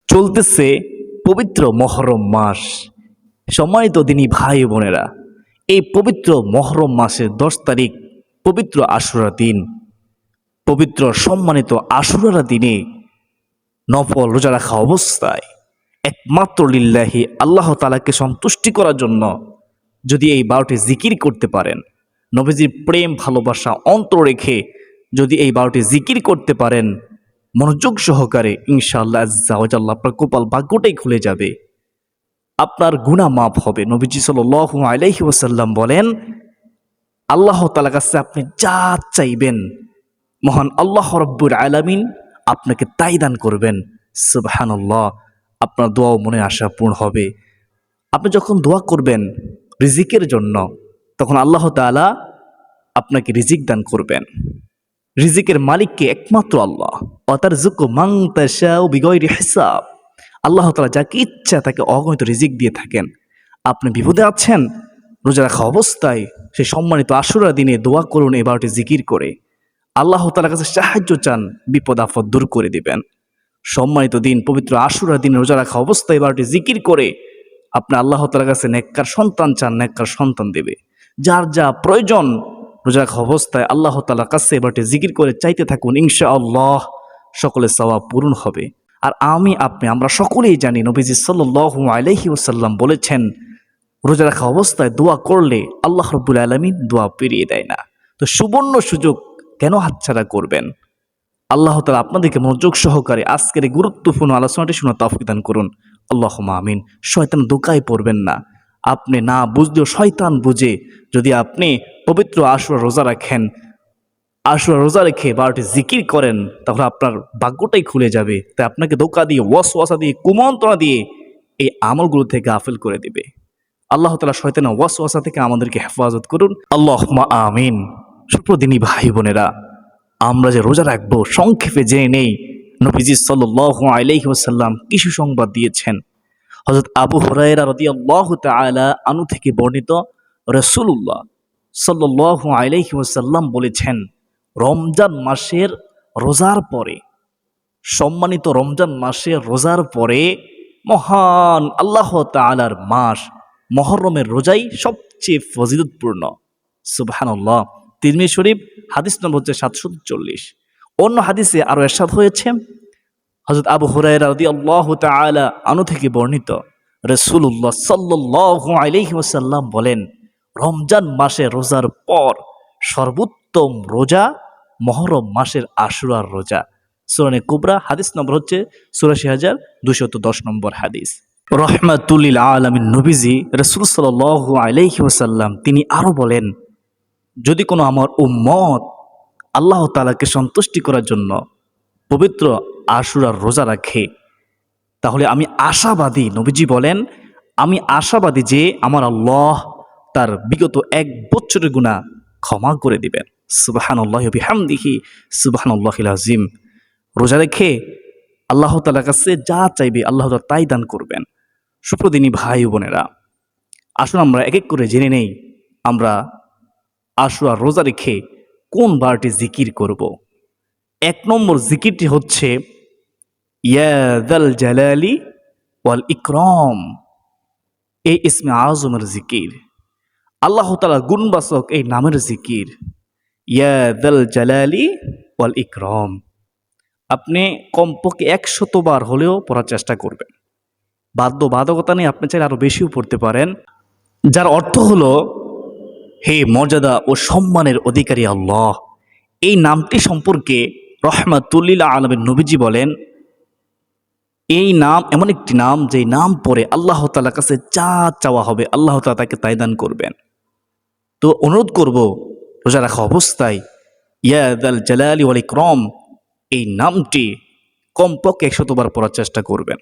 চলতেছে পবিত্র মহরম মাস। সম্মানিত দিনী ভাই বোনেরা, এই পবিত্র মহরম মাসের 10 তারিখ পবিত্র আশুরা দিন। পবিত্র সম্মানিত আশুরা দিনে নফল রোজা রাখা অবস্থায় একমাত্র লিল্লাহি আল্লাহ তাআলাকে সন্তুষ্টি করার জন্য যদি এই 12টি জিকির করতে পারেন, নবীজির প্রেম ভালোবাসা অন্তর রেখে যদি এই 12টি জিকির করতে পারেন মনোযোগ সহকারে, ইনশাআল্লাহ আজ্জা ওয়া জাল্লা আপনার কপাল ভাগ্যটাই খুলে যাবে, আপনার গুনাহ মাফ হবে। নবীজি সাল্লাল্লাহু আলাইহি ওয়াসাল্লাম বলেন, আল্লাহ তাআলার কাছে আপনি যা চাইবেন মহান আল্লাহ রাব্বুল আলামিন আপনাকে তাই দান করবেন। সুবহানাল্লাহ। আপনার দোয়া ও মনের আশা পূর্ণ হবে। আপনি যখন দোয়া করবেন রিজিকের জন্য, তখন আল্লাহ তাআলা আপনাকে রিজিক দান করবেন। রিজিকের মালিককে একমাত্র আল্লাহ। ওয়াতারযুকু মান তাশাউ বিগয়রি হিসাব। আল্লাহ তাআলা যাকে ইচ্ছা তাকে অগণিত রিজিক দিয়ে থাকেন। আপনি বিপদে আছেন, রোজা রাখা অবস্থায় সেই সম্মানিত আশুরা দিনে দোয়া করুন এই 12টি জিকির করে। আল্লাহ তাআলার কাছে সাহায্য চান, বিপদ আপদ দূর করে দিবেন। সম্মানিত দিন পবিত্র আশুরা দিনে রোজা রাখা অবস্থায় 12টি জিকির করে আপনি আল্লাহ তাআলার কাছে নেককার সন্তান চান, নেককার সন্তান দেবে। যার যা প্রয়োজন রোজা রাখা অবস্থায় আল্লাহ তাআলার কাছে 12টি জিকির করে চাইতে থাকুন, ইনশাআল্লাহ সকলের সওয়াব পূরণ হবে। আর আমরা সকলেই জানি নবীজি সাল্লাল্লাহু আলাইহি ওয়াসাল্লাম বলেছেন, রোজা রাখা অবস্থায় দোয়া করলে আল্লাহ রাব্বুল আলামিন দোয়া ফিরিয়ে দেয় না। তো সুবর্ণ সুযোগ কেন হাতছাড়া করবেন? আল্লাহ তাআলা আপনাদেরকে মনোযোগ সহকারে আজকের এই গুরুত্বপূর্ণ আলোচনাটি শোনার তৌফিক দান করুন। আল্লাহুম্মা আমিন। শয়তান ধোঁকায় পড়বেন না। আপনি না বুঝলেও শয়তান বুঝে যদি আপনি পবিত্র আশুরা রোজা রাখেন, আশুরা রোজা রেখে 12টি জিকির করেন, তাহলে আপনার ভাগ্যটাই খুলে যাবে। তাই আপনাকে ধোঁকা দিয়ে, ওয়াসওয়াসা দিয়ে, কুমন্ত্রণা দিয়ে এই আমলগুলো থেকে গাফিল করে দিবে। আল্লাহ তাআলা শয়তানের ওয়াসওয়াসা থেকে আমাদেরকে হেফাজত করুন। আল্লাহুম্মা আমিন। সুপ্রদিনী ভাই বোনেরা, আমরা যে রোজা রাখবো সংক্ষেপে জেনে নেই নবীজি সাল্লাল্লাহু আলাইহি ওয়াসাল্লাম কিছু সংবাদ দিয়েছেন। হযরত আবু হুরায়রা রাদিয়াল্লাহু তাআলা আনহু থেকে বর্ণিত, রাসূলুল্লাহ সাল্লাল্লাহু আলাইহি ওয়াসাল্লাম বলেছেন, রমজান মাসের রোজার পরে, সম্মানিত রমজান মাসের রোজার পরে মহান আল্লাহ তাআলার মাস মুহররমের রোজাই সবচেয়ে ফজিলতপূর্ণ। সুবহানাল্লাহ। তিরমিজি শরীফ হাদিস নম্বর হচ্ছে 740। অন্য হাদিসে আরো ইরশাদ হয়েছে, হযরত আবু হুরায়রা রাদিয়াল্লাহু তাআলা আনহু থেকে বর্ণিত, রাসূলুল্লাহ সাল্লাল্লাহু আলাইহি ওয়াসাল্লাম বলেন, রমজান মাসে রোজার পর সর্বোত্তম রোজা মুহররম মাসের আশুরার রোজা। সূরা কুবরা হাদিস নম্বর হচ্ছে ৮৪,২১০ নম্বর হাদিস। রহমাতুল লিল আলামিন নবীজি রাসূল সাল্লাল্লাহু আলাইহি ওয়াসাল্লাম তিনি আরো বলেন, যদি কোনো আমার উম্মত আল্লাহ তাআলাকে সন্তুষ্টি করার জন্য পবিত্র আশুরার রোজা রাখে, তাহলে আমি আশাবাদী, নবীজি বলেন, আমি আশাবাদী যে আমার আল্লাহ তার বিগত 1 বছরের গুনাহ ক্ষমা করে দিবেন। সুবহানাল্লাহি ওয়া বিহামদিহি সুবহানাল্লাহিল আযীম। রোজা রেখে আল্লাহ তাআলার কাছে যা চাইবে আল্লাহ তাআলা তাই দান করবেন। সুপ্রদিনী ভাই বোনেরা, আসুন আমরা এক এক করে জেনে নেই আমরা আশুরা রোজা রেখে কোন 12টি জিকির করব। 1 নম্বর জিকিরটি হচ্ছে ইয়া যাল জালালি ওয়াল ইকরাম। এই ইসমে আযমের জিকির, আল্লাহ তাআলা গুণবাচক এই নামের জিকির, ইয়া যাল জালালি ওয়াল ইকরাম। আপনি কমপক্ষে 100 বার হলেও পড়ার চেষ্টা করবেন। বাধ্যবাধকতা নেই, আপনি চাইলে আরো বেশিও পড়তে পারেন। যার অর্থ হলো, হে মর্যাদা ও সম্মানের অধিকারী আল্লাহ। এই নামটি সম্পর্কে রহমাতুল লিল আলামিন নবীজি বলেন, এই নাম এমন একটি নাম যে নাম পড়ে আল্লাহ তাআলার কাছে যা চাওয়া হবে আল্লাহ তাআলা তাকে তাই দান করবেন। তো অনুরোধ করব, রোজা রাখা অবস্থায় ইয়া যাল জালালি ওয়াল ইকরাম এই নামটি কমপক্ষে 100 বার পড়ার চেষ্টা করবেন।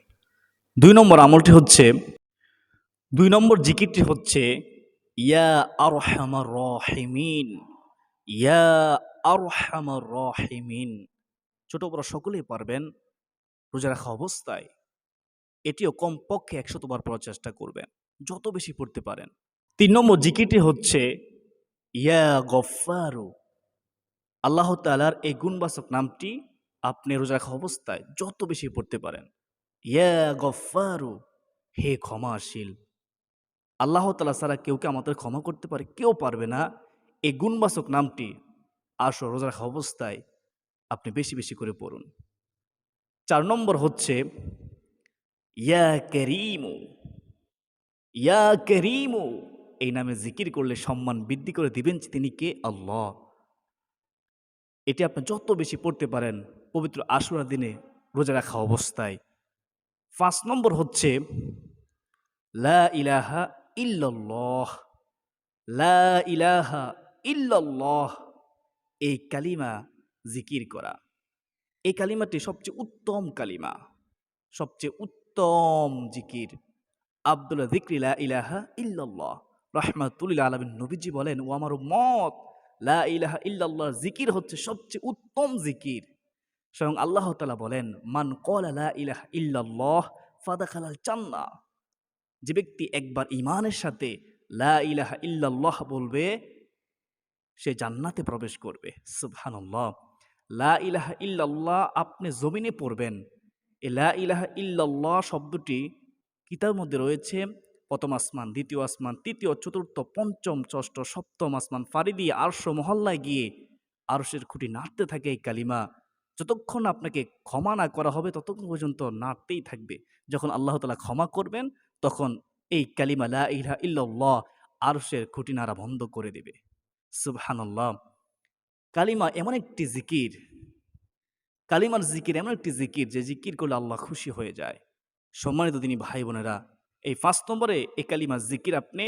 2 নম্বর আমলটি হচ্ছে, 2 নম্বর জিকিরটি হচ্ছে ইয়া আরহামার রাহিমিন। ইয়া আরহামার রাহিমিন। ছোট বড় সকলেই পারবেন। রোজা রাখা অবস্থায় এটিও কমপক্ষে 100 বার পড়ার চেষ্টা করবেন, যত বেশি পড়তে পারেন। 3 নম্বর জিকিরটি হচ্ছে ইয়া গফফারু। আল্লাহ তাআলার এই গুণবাচক নামটি আপনি রোজা রাখা অবস্থায় যত বেশি পড়তে পারেন, ইয়া গফফারু, হে ক্ষমাশীল। আল্লাহ তাআলা ছাড়া কেউ কি আমাদের ক্ষমা করতে পারে? কেউ পারবে না। এই গুণবাচক নামটি আসর রোজা রাখা অবস্থায় আপনি বেশি বেশি করে পড়ুন। ৪ নম্বর হচ্ছে ইয়া করিমু, ইয়া করিমু, এই নামে জিকির করলে সম্মান বৃদ্ধি করে দিবেন যে তিনি কে? আল্লাহ। এটি আপনি যত বেশি পড়তে পারেন পবিত্র আশুরার দিনে রোজা রাখা অবস্থায়। ৫ নম্বর হচ্ছে লা ইলাহা ইল্লাল্লাহ, লা ইলাহা ইল্লাল্লাহ, এই কালিমা জিকির করা। এই কালিমাটি সবচেয়ে উত্তম কালিমা, সবচেয়ে উত্তম জিকির। আব্দুল্লাহ যিকরি লা ইলাহা ইল্লাল্লাহ রাহমাতুল লিল আলামিন নবীজি বলেন, ও আমার উম্মত, লা ইলাহা ইল্লাল্লাহ জিকির হচ্ছে সবচেয়ে উত্তম জিকির। স্বয়ং আল্লাহ তাআলা বলেন, মান ক্বালা লা ইলাহা ইল্লাল্লাহ ফাদাখালাল জান্নাহ, যে ব্যক্তি একবার ঈমানের সাথে লা ইলাহা ইল্লাল্লাহ বলবে সে জান্নাতে প্রবেশ করবে। সুবহানাল্লাহ। লা ইলাহা ইল্লাল্লাহ আপনি জমিনে পড়বেন। এই লা ইলাহা ইল্লাল্লাহ শব্দটি কিতাবের মধ্যে রয়েছে প্রথম আসমান, দ্বিতীয় আসমান, তৃতীয়, চতুর্থ, পঞ্চম, ষষ্ঠ, সপ্তম আসমান ফাড়ি দিয়ে আরশ মহল্লায় গিয়ে আরশের খুঁটি নাড়তে থাকে এই কালিমা। যতক্ষণ আপনাকে ক্ষমা না করা হবে ততক্ষণ পর্যন্ত নাড়তেই থাকবে। যখন আল্লাহ তাআলা ক্ষমা করবেন তখন এই কালিমা লা ইলাহা ইল্লাল্লাহ আরশের খুঁটি নাড়া বন্ধ করে দেবে। সুবহানাল্লাহ। কালিমা এমন একটি জিকির, কালিমার জিকির এমন একটি জিকির যে জিকির করলে আল্লাহ খুশি হয়ে যায়। সম্মানিত দিনী ভাই বোনেরা, এই ৫ নম্বরে এই কালিমার জিকির আপনি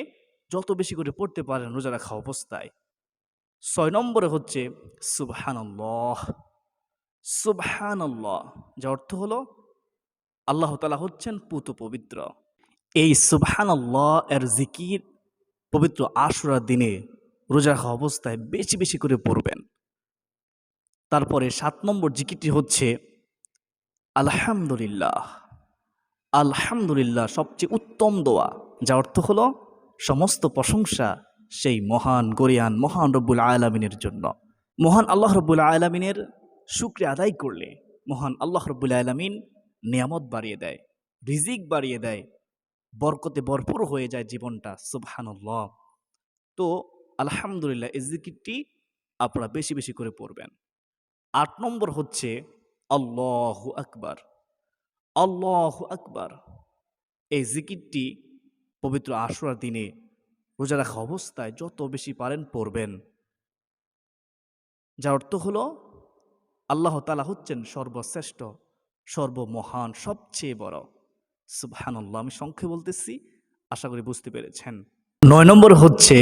যত বেশি করে পড়তে পারেন রোজা রাখা অবস্থায়। ৬ নম্বরে হচ্ছে সুবহানাল্লাহ, সুবহানাল্লাহ, যার অর্থ হলো আল্লাহ তাআলা হচ্ছেন পুত পবিত্র। এই সুবহানাল্লাহ এর জিকির পবিত্র আশুরার দিনে রোজা রাখা অবস্থায় বেশি বেশি করে পড়বেন। তারপরে ৭ নম্বর জিকিরটি হচ্ছে আলহামদুলিল্লাহ। আলহামদুলিল্লাহ সবচেয়ে উত্তম দোয়া, যার অর্থ হলো সমস্ত প্রশংসা সেই মহান গরিয়ান মহান রব্বুল আলামিনের জন্য। মহান আল্লাহ রব্বুল আলামিনের শুকরিয়া আদায় করলে মহান আল্লাহ রব্বুল আলামিন নিয়ামত বাড়িয়ে দেয়, রিজিক বাড়িয়ে দেয়, বরকতে ভরপুর হয়ে যায় জীবনটা। সুবহানাল্লাহ। তো আলহামদুলিল্লাহ এই জিকিরটি আপনারা বেশি বেশি করে পড়বেন। ৮ নম্বর হচ্ছে আল্লাহু আকবার, আল্লাহু আকবার, এই জিকিরটি পবিত্র আশুরার দিনে রোজা রাখা অবস্থায় যত বেশি পারেন পড়বেন। যার অর্থ হলো আল্লাহ তাআলা হচ্ছেন সর্বশ্রেষ্ঠ, সর্বমহান, সবচেয়ে বড়। সুবহানাল্লাহ। আমি সংক্ষেপে বলতেছি, আশা করি বুঝতে পেরেছেন। ৯ নম্বর হচ্ছে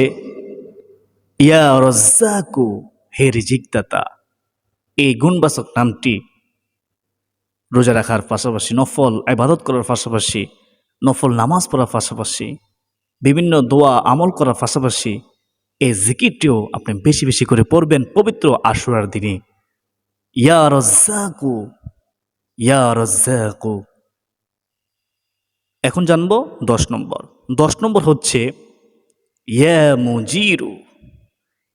ইয়া রাজ্জাকু, হে রিজিকদাতা। এই গুণবাচক নামটি রোজা রাখার পাশাপাশি, নফল ইবাদত করার পাশাপাশি, নফল নামাজ পড়ার পাশাপাশি, বিভিন্ন দোয়া আমল করার পাশাপাশি এই জিকিরটিও আপনি বেশি বেশি করে পড়বেন পবিত্র আশুরার দিনে। ইয়া রাজ্জাকু, ইয়া রাজ্জাকু। এখন জানবো ১০ নম্বর। ১০ নম্বর হচ্ছে ইয়া মুজিরু,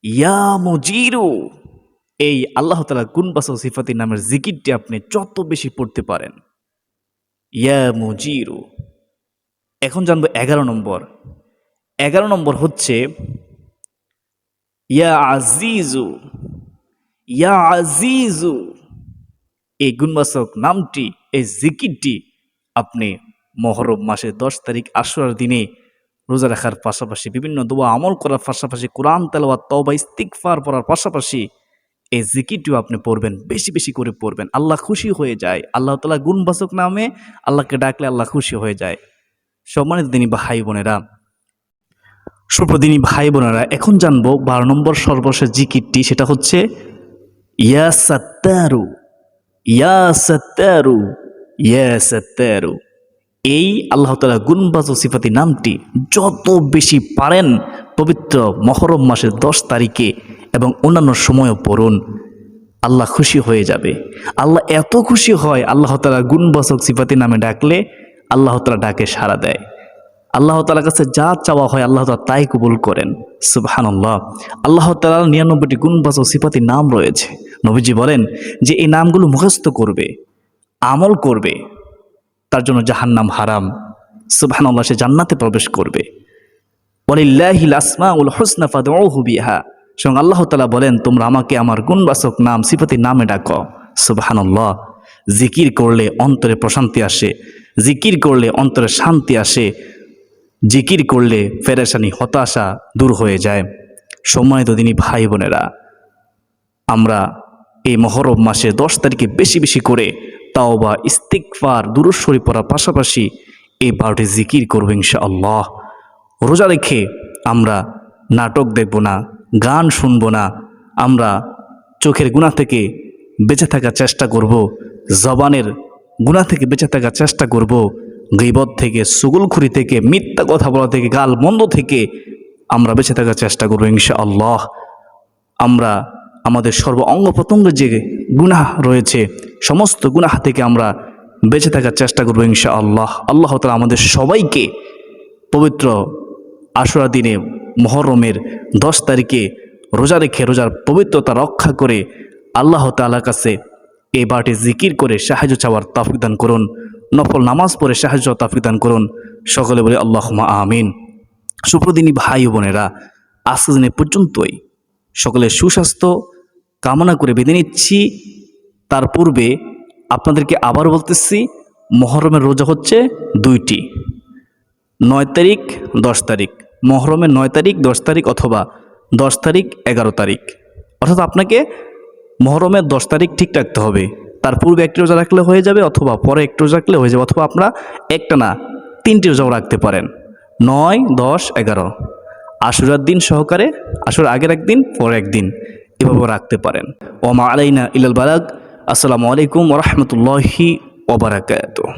ইয়া মুজিরু। এই আল্লাহ তাআলা গুণবাচক সিফাতি নামের জিকিরটি আপনি যত বেশি পড়তে পারেন। ইয়া মুজিরু। এখন জানবো ১১ নম্বর। ১১ নম্বর হচ্ছে ইয়া আজিজু, ইয়া আজিজু। এই গুণবাচক নামটি, এই জিকিরটি আপনি মুহররম মাসের ১০ তারিখ আশুরার দিনে রোজা রাখার পাশাপাশি, বিভিন্ন দোয়া আমল করার পাশাপাশি, কোরআন তেলাওয়াত তওবা ইস্তিগফার পড়ার পাশাপাশি এই জিকিরটিও আপনি পড়বেন, বেশি বেশি করে পড়বেন। আল্লাহ খুশি হয়ে যায়। আল্লাহ তাআলা গুণবাচক নামে আল্লাহকে ডাকলে আল্লাহ খুশি হয়ে যায়। সম্মানিত দিনী ভাই বোনেরা, সুপ্রদিনী ভাই বোনেরা, এখন জানবো ১২ নম্বর সর্বশেষ জিকিরটি, সেটা হচ্ছে ইয়া সাত্তারু, ইয়া সাত্তারু, ইয়া সাত্তারু। এই আল্লাহ তাআলা গুণবাচক সিফাতি নামটি যত বেশি পারেন পবিত্র মুহররম মাসের ১০ তারিখে এবং অন্যান্য সময়ও পড়ুন, আল্লাহ খুশি হয়ে যাবে। আল্লাহ এত খুশি হয়, আল্লাহ তাআলা গুণবাচক সিফাতি নামে ডাকলে আল্লাহ তাআলা ডাকে সাড়া দেয়। আল্লাহ তাআলার কাছে যা চাওয়া হয় আল্লাহ তাআলা তাই কবুল করেন। সুবহানাল্লাহ। আল্লাহ তাআলার ৯৯টি গুণবাচক সিফাতি নাম রয়েছে। নবীজি বলেন যে এই নামগুলো মুখস্থ করবে, আমল করবে, তার জন্য জাহান্নাম হারাম। সুবহানাল্লাহ, সে জান্নাতে প্রবেশ করবে। ওয়ালিল্লাহিল আসমাউল হুসনা ফাদউহু বিহা। স্বয়ং আল্লাহ তাআলা বলেন, তোমরা আমাকে আমার গুণবাচক নাম সিফাতি নামে ডাকো। সুবহানাল্লাহ। জিকির করলে অন্তরে প্রশান্তি আসে, জিকির করলে অন্তরে শান্তি আসে, জিকির করলে পেরেশানি হতাশা দূর হয়ে যায়। সম্মানিত দিনী ভাই বোনেরা, আমরা এই মুহররম মাসে 10 তারিখে বেশি বেশি করে তাওবা, ইস্তিগফার, দুরূদ শরীফ পড়ার পাশাপাশি এই 12টি জিকির করব ইনশাআল্লাহ। রোজা রেখে আমরা নাটক দেখব না, গান শুনব না, আমরা চোখের গুনাহ থেকে বেঁচে থাকার চেষ্টা করব, জবানের গুনাহ থেকে বেঁচে থাকার চেষ্টা করব, গীবত থেকে, চুগলখড়ি থেকে, মিথ্যা কথা বলা থেকে, গাল মন্দ থেকে আমরা বেঁচে থাকার চেষ্টা করব ইনশাআল্লাহ। আমরা আমাদের সর্ব অঙ্গ প্রত্যঙ্গের যে গুনাহ রয়েছে সমস্ত গুনাহ থেকে আমরা বেঁচে থাকার চেষ্টা করব ইনশাআল্লাহ। আল্লাহ তাআলা আমাদের সবাইকে পবিত্র আশুরা দিনে মুহররমের 10 তারিখে রোজা রেখে রোজার পবিত্রতা রক্ষা করে আল্লাহ তাআলার কাছে এই 12টি জিকির করে সাহায্য চাওয়ার তৌফিক দান করুন, নফল নামাজ পড়ে সাহায্য তৌফিক দান করুন। সকলে বলে আল্লাহুম্মা আমিন। সুপ্রদিনী ভাই বোনেরা, আজকের দিনে পর্যন্তই। সকলের সুস্বাস্থ্য কামনা করে বেঁধে নিচ্ছি। তার পূর্বে আপনাদেরকে আবার বলতেছি, মুহররমের রোজা হচ্ছে 2টি, 9 তারিখ 10 তারিখ। মুহররমের 9 তারিখ 10 তারিখ অথবা 10 তারিখ 11 তারিখ। অর্থাৎ আপনাকে মুহররমের 10 তারিখ ঠিক রাখতে হবে। তার পূর্বে একটি রোজা রাখলে হয়ে যাবে, অথবা পরে একটি রোজা রাখলে হয়ে যাবে, অথবা আপনারা একটা না 3টি রোজাও রাখতে পারেন। 9, 10, 11 আশুরার দিন সহকারে, আশুরার আগের একদিন পরে একদিন, এভাবে রাখতে পারেন। ওয়া মা আলাইনা ইল্লাল বালাগ। আসসালামু আলাইকুম ওয়া রাহমাতুল্লাহি ওয়া বারাকাতুহু।